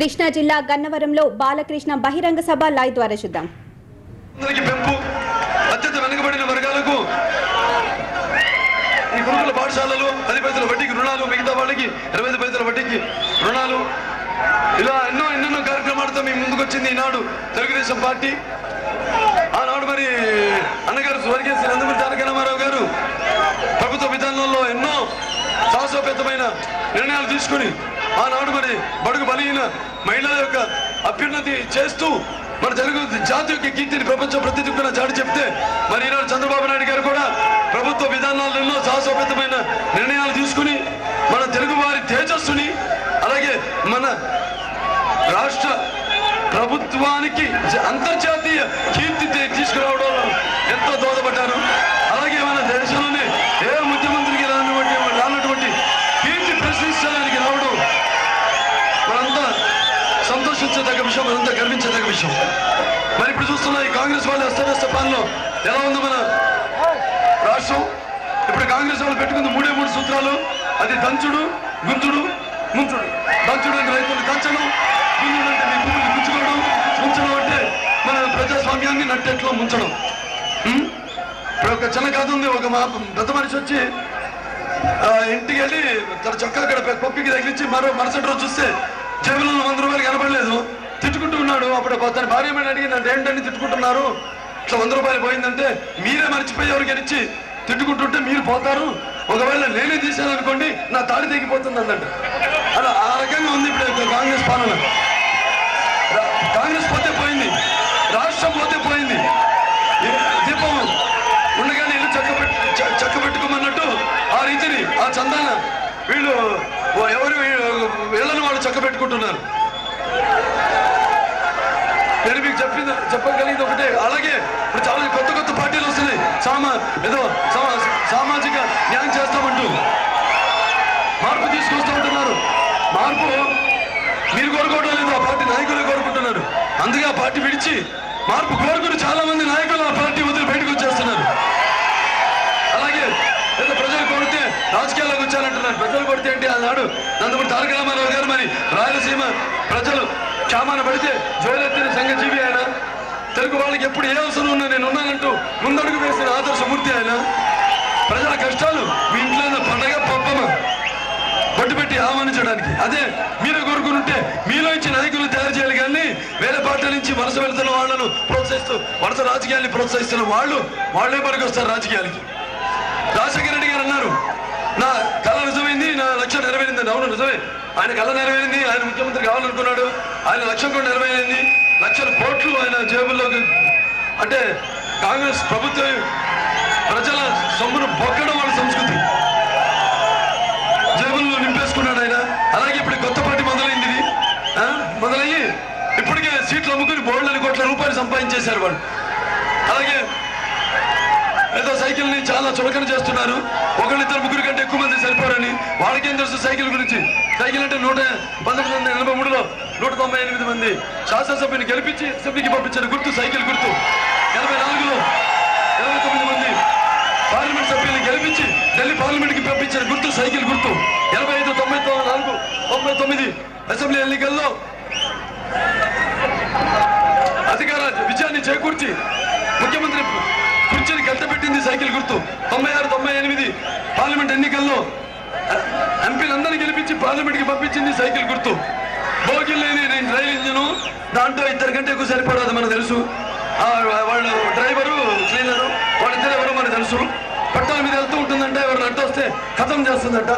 కృష్ణా జిల్లా గన్నవరంలో బాలకృష్ణ బహిరంగ సభ లైవ్ ద్వారా చూద్దాం. అత్యంత వెనుకబడిన వర్గాలకు ఈ గురుకుల పాఠశాలలు 10 పైసల వడ్డీకి రుణాలు, మిగతా వాళ్ళకి 25 పైసల వడ్డీకి రుణాలు, ఇలా ఎన్నెన్నో కార్యక్రమాలతో మీ ముందుకు వచ్చింది ఈనాడు తెలుగుదేశం పార్టీ. ఆనాడు మరి అన్నగారు స్వర్గీయ శ్రీ నందమూరి తారక రామారావు గారు ప్రభుత్వ విధానంలో ఎన్నో సాహసోపేతమైన నిర్ణయాలు తీసుకుని ఆనాడు మరి బడుగు బలహీన మహిళల యొక్క అభ్యున్నతి చేస్తూ మన తెలుగు జాతి యొక్క కీర్తిని ప్రపంచ ప్రతిదిక్కున చాటి చెప్తే మరి ఈనాడు చంద్రబాబు నాయుడు గారు కూడా ప్రభుత్వ విధానాలు ఎన్నో సాహసోపేతమైన నిర్ణయాలు తీసుకుని మన తెలుగు వారి తేజస్సుని అలాగే మన రాష్ట్ర ప్రభుత్వానికి అంతర్జాతీయ కీర్తి తీసుకురావడంలో ఎంతో దోహదపడ్డారు. అలాగే మన దేశంలోనే ఏ ముఖ్యమంత్రికి రానటువంటి కీర్తి ప్రశ్నించడానికి రావడం మనంతా సంతోషించదగ్గ విషయం, మనంతా గర్వించదగ్గ విషయం. మరి ఇప్పుడు చూస్తున్న ఈ కాంగ్రెస్ వాళ్ళ అస్తవ్యస్త పాలనలో ఎలా ఉంది మన రాష్ట్రం? ఇప్పుడు కాంగ్రెస్ వాళ్ళు పెట్టుకుంది 3 సూత్రాలు. అది దంచుడు, గుంతుడు, ముంచుడు. దంచుడు అంటే రైతులు దంచడం, గుంతుడు అంటే మీ భూములు గుంచుకోవడం, ముంచడం అంటే మన ప్రజాస్వామ్యాన్ని నట్టెట్లో ముంచడం. ఇప్పుడు ఒక చిన్న కథ ఉంది. ఒక మా పెద్ద మనిషి వచ్చి ఇంటికి వెళ్ళి తన చొక్కా అక్కడ కొప్పికి తగిలించి మరుసటి రోజు చూస్తే జేబులో 100 రూపాయలు కనపడలేదు. తిట్టుకుంటూ ఉన్నాడు. అప్పుడు తన భార్య మీద అడిగిందంటే ఏంటని తిట్టుకుంటున్నారు, ఇట్లా 100 రూపాయలు పోయిందంటే మీరే మర్చిపోయి ఎవరికి ఇచ్చి తిట్టుకుంటుంటే మీరు పోతారు, ఒకవేళ నేనే తీశాను అనుకోండి నా తాడి తెగిపోతుంది అన్నట్టు. అలా ఆ రకంగా ఉంది ఇప్పుడు కాంగ్రెస్ పాలన. కాంగ్రెస్ పోతే పోయింది, రాష్ట్రం పోతే పోయింది. దీపం ఉండగానే ఇల్లు చక్క పెట్టుకోమన్నట్టు ఆ రీతిని ఆ చందాన వీళ్ళు ఎవరు వీళ్ళని వాళ్ళు చక్క పెట్టుకుంటున్నారు. నేను మీకు చెప్పగలిగింది ఒకటే. అలాగే ఇప్పుడు చాలా కొత్త పార్టీలు వస్తున్నాయి. సామాజిక న్యాయం చేస్తామంటూ మార్పు తీసుకొస్తూ ఉంటున్నారు. మార్పు మీరు కోరుకోవడం లేదు, ఆ పార్టీ నాయకులు కోరుకుంటున్నారు. అందుకే ఆ పార్టీ విడిచి మార్పు కోరుకుని చాలా మంది నాయకులు ఆ పార్టీ వదిలి బయటకు వచ్చేస్తున్నారు. అలాగే ఏదో ప్రజలు కొడితే రాజకీయాల్లోకి వచ్చారంటున్నారు. ప్రజలు కొడితే ఏంటి? అన్నాడు నందమూరి తారక రామారావు గారు. మరి రాయలసీమ ప్రజలు క్షామాన పడితే జోలెత్తిన సంఘజీవి ఆయన. తెలుగు వాళ్ళకి ఎప్పుడు ఏ అవసరం ఉన్నా నేను ఉన్నానంటూ ముందడుగు వేసిన ఆదర్శమూర్తి ఆయన. ప్రజల కష్టాలు మీ ఇంట్లో పండగ పబ్బమా బొట్టు పెట్టి ఆహ్వానించడానికి. అదే మీరు కోరుకుంటే మీలో ఇచ్చి నాయకులు తయారు చేయాలి. కానీ వేరే పార్టీల నుంచి వలస వెళ్తున్న వాళ్ళను ప్రోత్సహిస్తూ వలస రాజకీయాన్ని ప్రోత్సహిస్తున్న వాళ్ళే పనికి వస్తారు రాజకీయాలకి. రాజశేఖర రెడ్డి గారు అన్నారు, నా కళ నిజమైంది, నా లక్ష్యం నెరవేరింది. అవును నిజమే, ఆయన కళ నెరవేరింది. ఆయన ముఖ్యమంత్రి కావాలనుకున్నాడు, ఆయన లక్ష్యం కూడా నెరవేరింది. లక్షల కోట్లు ఆయన జేబుల్లోకి, అంటే కాంగ్రెస్ ప్రభుత్వం ప్రజల సొమ్మును బొక్కడం వాళ్ళ సంస్కృతి, జేబుల్లో నింపేసుకున్నాడు ఆయన. అలాగే ఇప్పుడు కొత్త పార్టీ మొదలైంది. ఇది మొదలయ్యి ఇప్పటికే సీట్లు అమ్ముకుని బోల్డని కోట్ల రూపాయలు సంపాదించేశారు వాళ్ళు. అలాగే ఏదో సైకిల్ని చాలా చులకన చేస్తున్నారు. 1-2-3 కంటే ఎక్కువ మంది సరిపోరని. వాళ్ళకేం తెలుసు సైకిల్ గురించి? సైకిల్ అంటే 1983లో 198 మంది శాసనసభ్యుని గెలిపించి అసెంబ్లీకి పంపించారు. గుర్తు సైకిల్ గుర్తు. 84లో 29 మంది పార్లమెంట్ సభ్యుల్ని గెలిపించి ఢిల్లీ పార్లమెంట్కి పంపించారు. గుర్తు సైకిల్ గుర్తు. 85, 94, 99 అసెంబ్లీ ఎన్నికల్లో అధికార విజయాన్ని చేకూర్చి ముఖ్యమంత్రి కుర్చీని కట్టబెట్టింది సైకిల్ గుర్తు. 96, 98 పార్లమెంట్ ఎన్నికల్లో ఎంపీలందరినీ గెలిపించి పార్లమెంట్కి పంపించింది సైకిల్ గుర్తు. బోగిల్ లేని రైలు ఇంజను, దాంట్లో 2 కంటే ఎక్కువ సరిపడదు మనకు తెలుసు. వాళ్ళు డ్రైవరు, క్లీనరు, వాళ్ళిద్దరు ఎవరో మనకు తెలుసు. పట్టాల మీద వెళ్తూ ఉంటుందంట, ఎవరిని అడ్డొస్తే ఖతం చేస్తుందంట.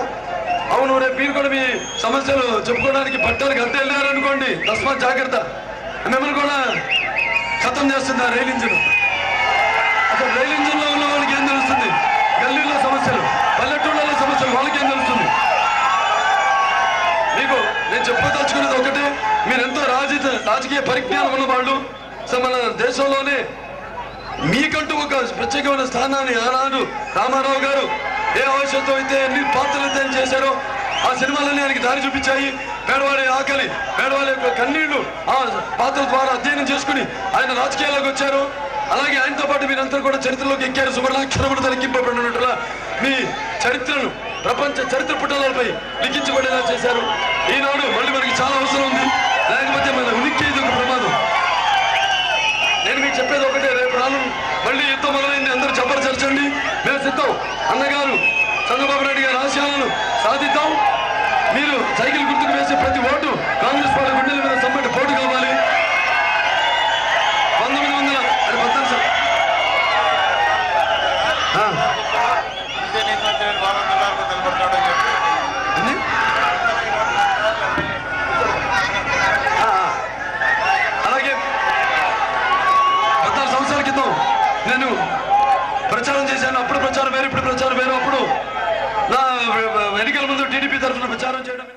అవును, రేపు మీరు కూడా మీ సమస్యలు చెప్పుకోవడానికి పట్టాలకు అడ్డు వెళ్ళారు అనుకోండి, తస్మాత్ జాగ్రత్త, మిమ్మల్ని కూడా ఖతం చేస్తుంది ఆ రైలు ఇంజన్. అసలు రైలు ఇంజన్ లో ఉన్న వాళ్ళకి ఏం తెలుస్తుంది? గల్లీలో సమస్యలు, పల్లెటూళ్ళలో సమస్యలు వాళ్ళకి ఏం తెలుస్తుంది? మీకు నేను చెప్పదలుచుకునేది ఒకటే, మీరెంతో రాజకీయ పరిజ్ఞానం ఉన్న వాళ్ళు. సో మన దేశంలోనే మీకంటూ ఒక ప్రత్యేకమైన స్థానాన్ని ఆనాడు రామారావు గారు ఏ ఆవశ్యకత అయితే ఎన్ని పాత్రలు అయితే చేశారో ఆ సినిమాలన్నీ ఆయనకి దారి చూపించాయి. పేదవాడి ఆకలి, పేదవాళ్ళ యొక్క కన్నీళ్లు ఆ పాత్ర ద్వారా అధ్యయనం చేసుకుని ఆయన రాజకీయాల్లోకి వచ్చారు. అలాగే ఆయనతో పాటు మీరంతా కూడా చరిత్రలోకి ఎక్కారు. సువర్ణాక్షరములతో లిఖింపబడినట్లుగా మీ చరిత్రను ప్రపంచ చరిత్ర పుటలపై లిఖించబడేలా చేశారు. ఈనాడు మళ్ళీ మనకి చాలా అవసరం ఉంది. చంద్రబాబు నాయుడు గారి ఆశయాలను సాధిద్దాం. మీరు సైకిల్ గుర్తుకు వేసే ప్రతి ఓటు కాంగ్రెస్ పార్టీ గుండెల మీద సమ్మటి పోటు కావాలి. 1900 అది 14 సార్. అలాగే 14 సంవత్సరాల క్రితం నేను ప్రచారం చేశాను. అప్పుడు ప్రచారం వేరు, ఇప్పుడు ప్రచారం వేరు. అప్పుడు నా ఎన్నికల ముందు టీడీపీ తరఫున ప్రచారం చేయడం